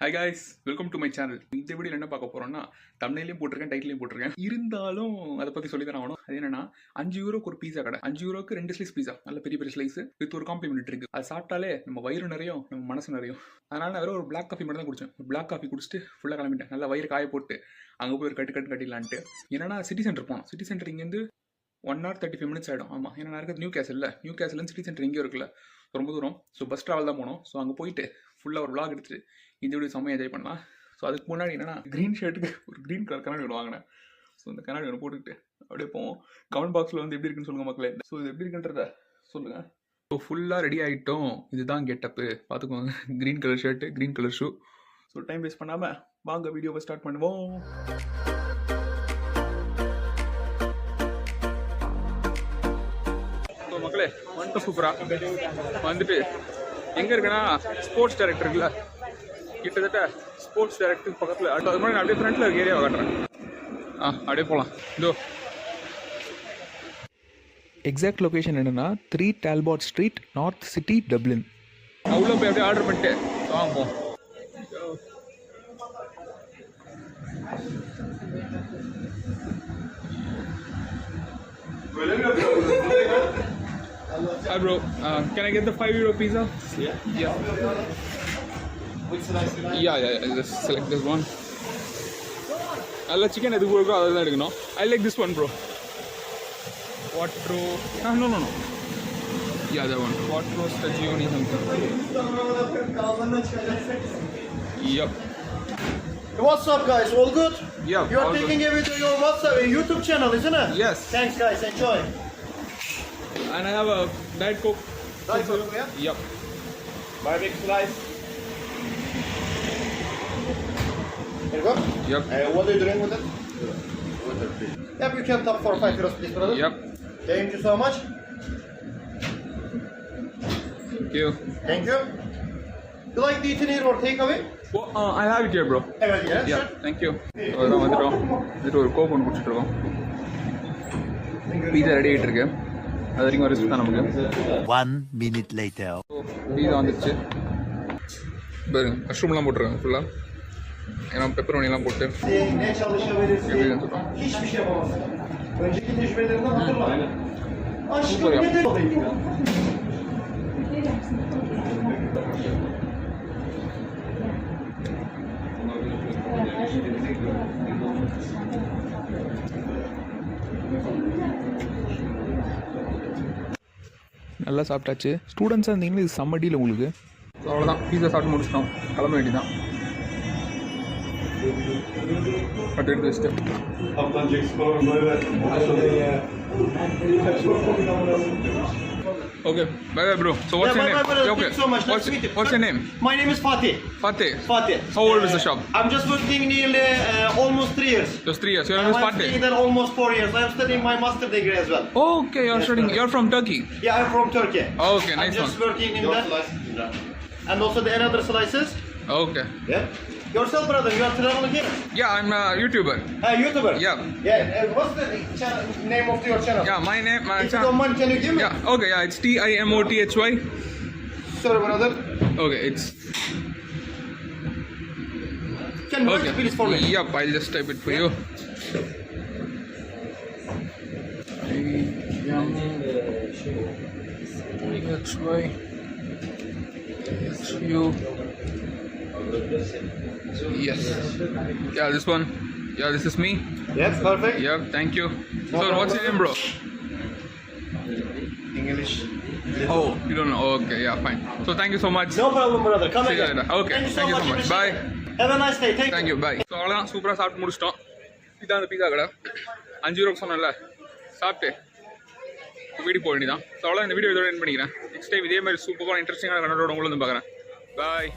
Hi guys, welcome to my channel. இந்த video என்ன பார்க்க போறோம்னா, தம்ப்நெயிலையும் போட்டிருக்கேன், டைட்டிலையும் போட்டிருக்கேன். இருந்தாலும் அதை பற்றி சொல்லி தான் ஆகணும். அது என்னன்னா, 5 யூரோக்கு ஒரு பீஸா கடை. 5 யூரோக்கு 2 ஸ்லைஸ் பீஸா, நல்ல பெரிய பெரிய ஸ்லைஸ் வித் ஒரு காம்ப்ளிமெண்ட் இருக்கு. அது சாப்பிட்டாலே நம்ம வயிறு நிறையும், நம்ம மனசு நிறையும். அதனால நான் வெறும் ஒரு பிளாக் காஃபி மட்டும் தான் குடிச்சேன். ஒரு பிளாக் காஃபி குடிச்சிட்டு ஃபுல்லாக கிளம்பிட்டேன். நல்லா வயிறு காய போட்டு அங்கே போய் ஒரு கட்டிடலான்ட்டு. ஏன்னா சிட்டி சென்டர் போனோம். சிட்டி சென்டர் இங்கேருந்து 1 hour 35 minutes ஆகிடும். ஆமாம், ஏன்னா நான் இருக்கிறது நியூ கேசல்லேருந்து சிட்டி சென்டர் இங்கே இருக்குல்ல, ரொம்ப தூரம். ஸோ பஸ் ட்ராவல் தான் போனோம். ஸோ அங்கே போயிட்டு ஃபுல்லாக ஒரு vlog எடுத்துட்டு இந்த வீடியோ செம்மையாக என்ஜாய் பண்ணலாம். ஸோ அதுக்கு முன்னாடி என்னன்னா, க்ரீன் ஷர்ட்டுக்கு ஒரு க்ரீன் கலர் கண்ணாடி ஒன்று வாங்கினேன். ஸோ இந்த கண்ணாடி ஒன்று போட்டுக்கிட்டு அப்படியே போவோம். கமெண்ட் பாக்ஸில் வந்து எப்படி இருக்குன்னு சொல்லுங்கள் மக்களே. ஸோ இது எப்படி இருக்குன்றத சொல்லுங்கள். ஸோ ஃபுல்லாக ரெடி ஆகிட்டோம். இதுதான் கெட்டப்பு, பார்த்துக்கோங்க. Green colour shirt, green colour shoe. So time waste பண்ணாமல் வாங்க வீடியோவை ஸ்டார்ட் பண்ணுவோம். ஸோ மக்களே, வந்துட்டு சூப்பராக வந்துட்டு எங்கே இருக்குன்னா, ஸ்போர்ட்ஸ் டைரக்டர் இருக்குல்ல, கிட்டத்தட்ட ஸ்போர்ட்ஸ் டைரக்டர் பக்கத்தில். அது மாதிரி நான் அப்படியே ஃப்ரண்ட்டில் இருக்க ஏரியாவை காட்டுறேன். அப்படியே போகலாம். இதோ எக்ஸாக்ட் லொக்கேஷன் என்னென்னா 3 Talbot Street, north city, Dublin. அவ்வளோ போய் அப்படியே ஆர்டர் பண்ணிட்டு வாங்குவோம். Hi bro, can I get the 5 euro pizza? Yeah. Which slice? Yeah. Just select this one. Alla chicken edu porukko adha edukano. I like this one bro. Quattro. No. Yeah, that one. Quattro stagioni something. Yep. What's up guys, all good? Yeah. You are taking a video on your WhatsApp YouTube channel, isn't it? Yes. Thanks guys, enjoy. And I have a Diet Coke. Diet Coke, yeah? Yep. My big slice. Here you go. Yep. What are you doing with it? Water, please. Yep, you can top for 5 euros please, brother. Yep. Thank you so much. Thank you. Thank you. You like to eat in here or take away? Well, I have it here bro. Yeah, Yeah, sure. thank you. அதான் வந்துட்டோம். இது ஒரு Coke ஒன்று குடிச்சிட்டு இருக்கோம். Pizza ready ஆகிட்டு இருக்கு. அது வரைக்கும் ரிஸ்க் தான் நமக்கு. 1 minute later. பீஸா வந்துடுச்சு. பாருங்க, மஷ்ரூம்லாம் போட்டுருக்காங்க ஃபுல்லாக. ஏன்னா பெப்பரோனிலாம் போட்டு Ne çalışabilirsin? எப்படி வந்துட்டோம். Hiçbir şey yapamazsın. Önceki tecrübelerinden hatırla. Aşkım Süper ne de... நல்லா சாப்பிட்டாச்சு. ஸ்டூடெண்ட்ஸாக இருந்தீங்கன்னா இது செம்ம டீல் உங்களுக்கு. ஸோ அவ்வளோதான், பீஸா சாப்பிட்டு முடிச்சிட்டோம், கிளம்ப வேண்டியதான். பட் எடுத்து வச்சுட்டு okay, bye bro. So what's your name? Okay, so much. Nice to meet you. What's your name? My name is Fatih. Fateh. Fatih. How old is the shop? I'm just working nearly almost 3 years. Just 3 years. Your name is I'm Fateh. staying there almost 4 years. I'm studying my master degree as well. Okay, you're Yes, studying. brother. You're from Turkey. Yeah, I'm from Turkey. Okay, I'm nice just one. working in that. And also the another slices. Okay. Yeah. Yourself, brother, you are traveling here. Yeah, I'm a YouTuber. YouTuber. Yeah. Yeah. What's the name of your channel? Yeah, my name. If you don't mind, can you give me? Yeah. Okay. Yeah, it's TIMOTHY. Sorry, brother. Okay, it's. Can you Okay. write please for me? Yep, I'll just type it for you. Yes. Yeah, this one. Yeah, this is me. Yes, perfect. Yeah, thank you. So, what's your name, bro? English. Oh, you don't know. Okay, yeah, fine. So, thank you so much. No problem, brother. Come See you again. later. Okay, thank you so much. Bye. Have a nice day. Thank Thank you. you, bye. So அவ்வளோதான், சூப்பராக சாப்பிட்டு முடிச்சிட்டோம். இதான் அந்த பீஸா கடை. 5 யூரோக்கு சொன்னேன்ல, சாப்பிட்டு வீட்டுக்கு போக வேண்டியதான். ஸோ அவ்வளோ இந்த வீடியோ இதோட எண்ட் பண்ணிக்கிறேன். நெக்ஸ்ட் டைம் இதே மாதிரி சூப்பராக இன்ட்ரெஸ்டிங்கான கண்டோட உங்களை வந்து பார்க்குறேன். பாய்.